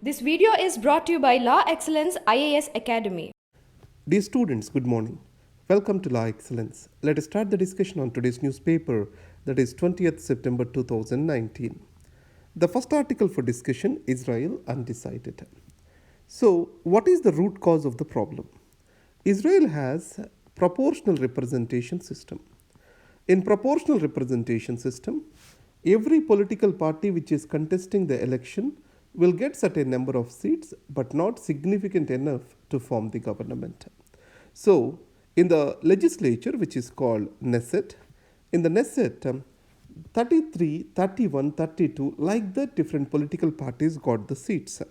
This video is brought to you by Law Excellence IAS Academy. Dear students, good morning. Welcome to Law Excellence. Let us start the discussion on today's newspaper, that is 20th September 2019. The first article for discussion, Israel Undecided. So, what is the root cause of the problem? Israel has proportional representation system. In proportional representation system, every political party which is contesting the election will get certain number of seats but not significant enough to form the government. So, in the legislature which is called Knesset, in the Knesset 33, 31, 32, like that different political parties got the seats.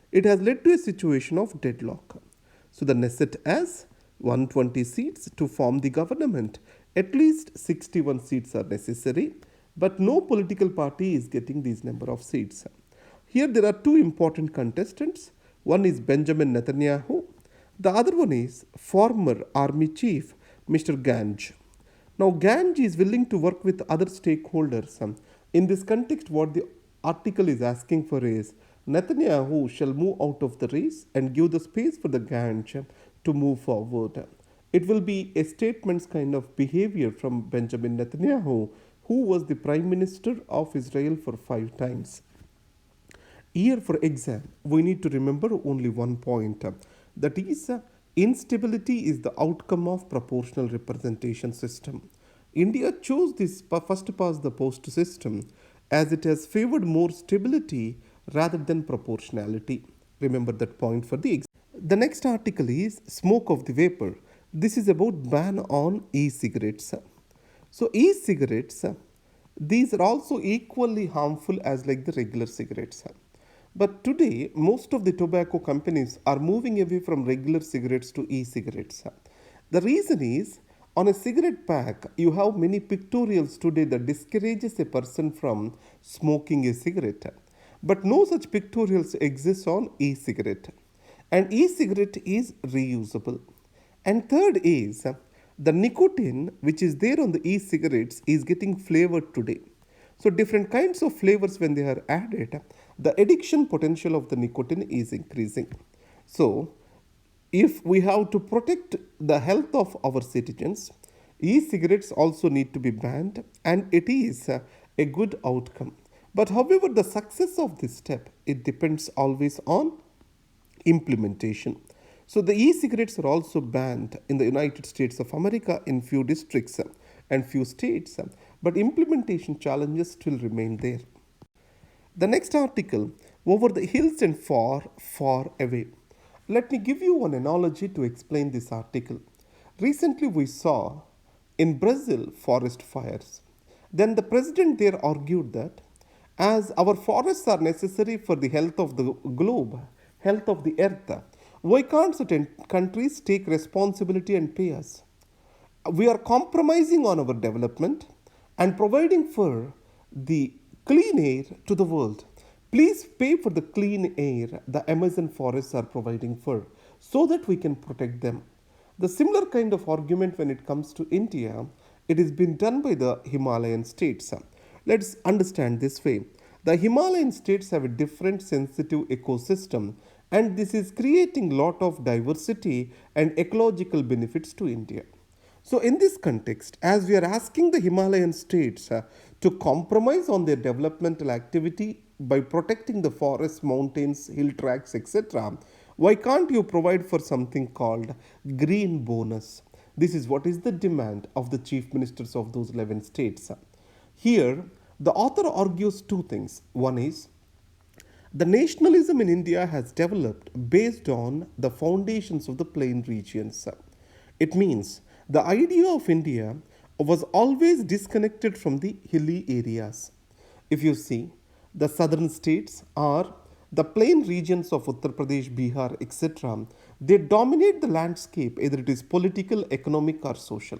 It has led to a situation of deadlock. So the Knesset has 120 seats to form the government. At least 61 seats are necessary, but no political party is getting these number of seats. Here there are two important contestants. One is Benjamin Netanyahu. The other one is former army chief, Mr. Ganj. Now, Ganj is willing to work with other stakeholders. In this context, what the article is asking for is Netanyahu shall move out of the race and give the space for the Ganj to move forward. It will be a statements kind of behavior from Benjamin Netanyahu, who was the Prime Minister of Israel for 5 times. Here for exam, we need to remember only one point. That is, instability is the outcome of proportional representation system. India chose this first past the post system as it has favored more stability rather than proportionality. Remember that point for the exam. The next article is smoke of the vapor. This is about ban on e-cigarettes. So e-cigarettes, these are also equally harmful as like the regular cigarettes. But today, most of the tobacco companies are moving away from regular cigarettes to e-cigarettes. The reason is, on a cigarette pack, you have many pictorials today that discourages a person from smoking a cigarette. But no such pictorials exist on e-cigarette. And e-cigarette is reusable. And third is, the nicotine which is there on the e-cigarettes is getting flavored today. So different kinds of flavors when they are added, the addiction potential of the nicotine is increasing. So if we have to protect the health of our citizens, e-cigarettes also need to be banned, and it is a good outcome. But however, the success of this step, it depends always on implementation. So the e-cigarettes are also banned in the United States of America in few districts and few states, but implementation challenges still remain there. The next article, over the hills and far, far away. Let me give you an analogy to explain this article. Recently we saw in Brazil forest fires. Then the president there argued that as our forests are necessary for the health of the globe, health of the earth, why can't certain countries take responsibility and pay us? We are compromising on our development and providing for the clean air to the world. Please pay for the clean air the Amazon forests are providing for so that we can protect them. The similar kind of argument when it comes to India, it has been done by the Himalayan states. Let's understand this way. The Himalayan states have a different sensitive ecosystem, and this is creating lot of diversity and ecological benefits to India. So in this context, as we are asking the Himalayan states to compromise on their developmental activity by protecting the forests, mountains, hill tracts, etc., why can't you provide for something called green bonus? This is what is the demand of the chief ministers of those 11 states. Here, the author argues two things. One is, the nationalism in India has developed based on the foundations of the plain regions. It means the idea of India was always disconnected from the hilly areas. If you see, the southern states are the plain regions of Uttar Pradesh, Bihar, etc. They dominate the landscape, either it is political, economic, or social.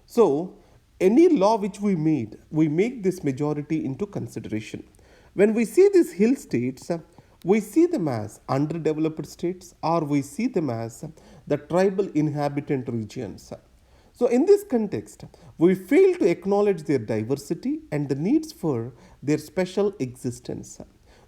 So, any law which we make this majority into consideration. When we see these hill states, we see them as underdeveloped states, or we see them as the tribal inhabitant regions. So in this context, we fail to acknowledge their diversity and the needs for their special existence.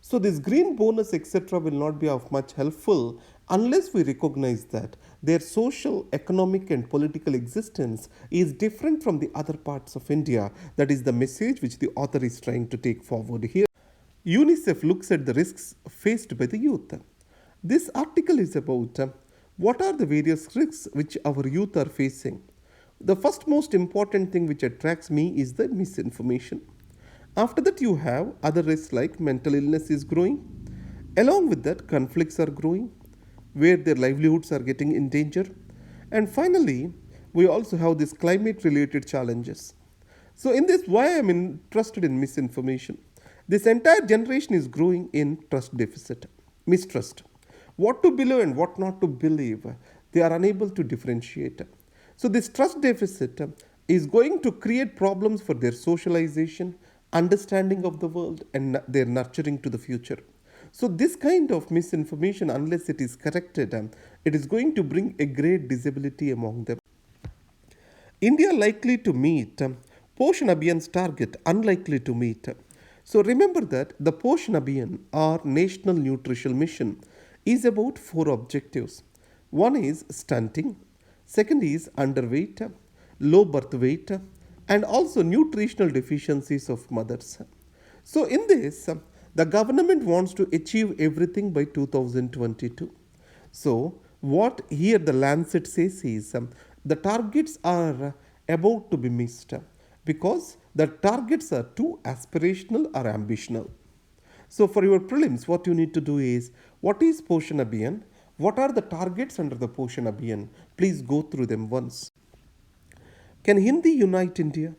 So this green bonus etc. will not be of much helpful unless we recognize that their social, economic and political existence is different from the other parts of India. That is the message which the author is trying to take forward here. UNICEF looks at the risks faced by the youth. This article is about what are the various risks which our youth are facing. The first most important thing which attracts me is the misinformation. After that, you have other risks like mental illness is growing. Along with that, conflicts are growing, where their livelihoods are getting in danger. And finally, we also have these climate related challenges. So, in this, why I am interested in misinformation? This entire generation is growing in trust deficit, mistrust. What to believe and what not to believe, they are unable to differentiate. So, this trust deficit is going to create problems for their socialization, understanding of the world, and their nurturing to the future. So, this kind of misinformation, unless it is corrected, it is going to bring a great disability among them. India likely to meet Poshan Abhiyan's target, unlikely to meet. So remember that the Poshan Abhiyan or National Nutrition Mission is about four objectives. One is stunting, second is underweight, low birth weight, and also nutritional deficiencies of mothers. So in this, the government wants to achieve everything by 2022. So, what here the Lancet says is the targets are about to be missed because the targets are too aspirational or ambitional. So, for your prelims, what you need to do is what is Poshan Abhiyan? What are the targets under the Poshan Abhiyan? Please go through them once. Can Hindi unite India?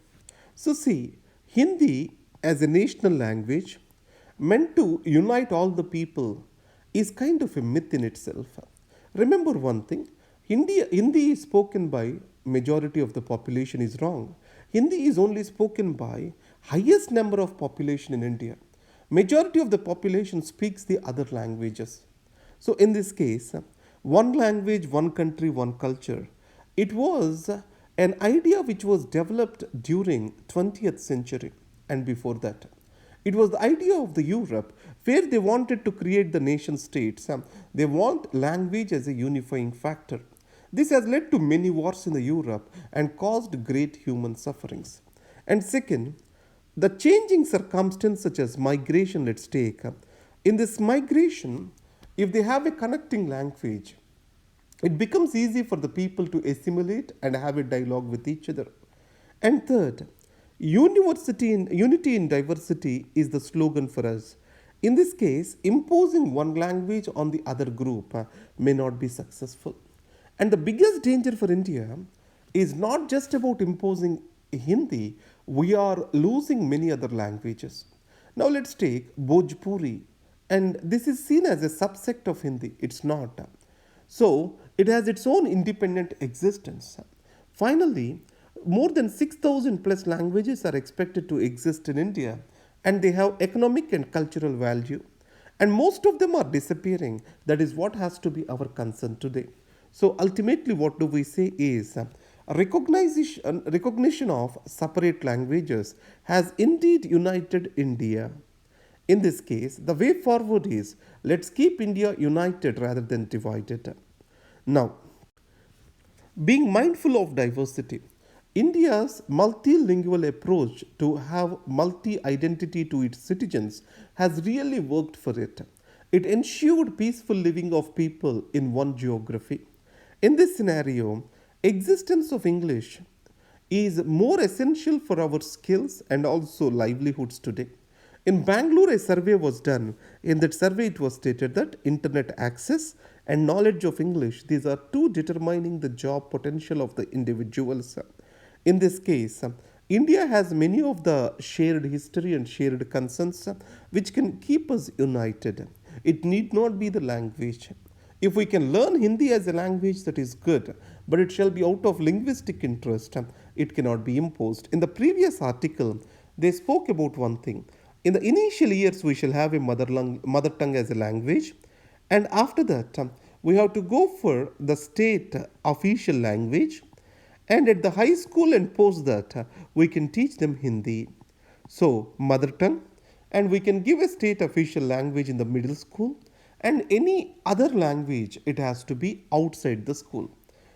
So, see, Hindi as a national language meant to unite all the people is kind of a myth in itself. Remember one thing, Hindi is spoken by majority of the population is wrong. Hindi is only spoken by highest number of population in India. Majority of the population speaks the other languages. So in this case, one language, one country, one culture. It was an idea which was developed during 20th century and before that. It was the idea of the Europe where they wanted to create the nation states. They want language as a unifying factor. This has led to many wars in the Europe and caused great human sufferings. And second, the changing circumstances such as migration, let's take. In this migration, if they have a connecting language, it becomes easy for the people to assimilate and have a dialogue with each other. And third, unity in diversity is the slogan for us. In this case, imposing one language on the other group may not be successful. And the biggest danger for India is not just about imposing Hindi, we are losing many other languages. Now let's take Bhojpuri, and this is seen as a subsect of Hindi. It's not. So it has its own independent existence. Finally, more than 6,000 plus languages are expected to exist in India, and they have economic and cultural value. And most of them are disappearing. That is what has to be our concern today. So ultimately, what do we say is recognition of separate languages has indeed united India. In this case, the way forward is let's keep India united rather than divided. Now, being mindful of diversity, India's multilingual approach to have multi-identity to its citizens has really worked for it. It ensured peaceful living of people in one geography. In this scenario, existence of English is more essential for our skills and also livelihoods today. In Bangalore, a survey was done. In that survey, it was stated that internet access and knowledge of English, these are two determining the job potential of the individuals. In this case, India has many of the shared history and shared concerns which can keep us united. It need not be the language. If we can learn Hindi as a language, that is good, but it shall be out of linguistic interest. It cannot be imposed. In the previous article, they spoke about one thing. In the initial years, we shall have a mother tongue as a language, and after that, we have to go for the state official language, and at the high school and post that, we can teach them Hindi. So, mother tongue, and we can give a state official language in the middle school, and any other language it has to be outside the school,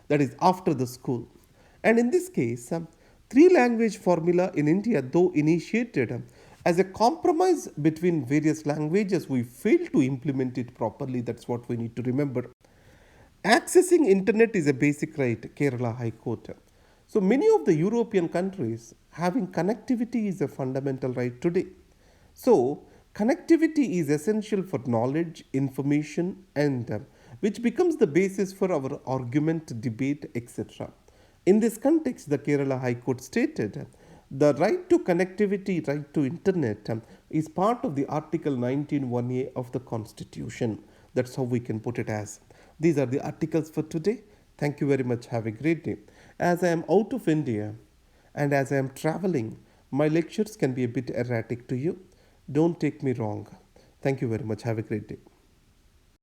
that is after the school. And in this case, three language formula in India, though initiated as a compromise between various languages, we failed to implement it properly. That's what we need to remember. Accessing internet is a basic right, Kerala High Court. So many of the European countries having connectivity is a fundamental right today. So connectivity is essential for knowledge, information, and which becomes the basis for our argument, debate, etc. In this context, the Kerala High Court stated the right to connectivity, right to internet is part of the Article 19(1)(a) of the Constitution. That's how we can put it as. These are the articles for today. Thank you very much. Have a great day. As I am out of India and as I am traveling, my lectures can be a bit erratic to you. Don't take me wrong. Thank you very much. Have a great day.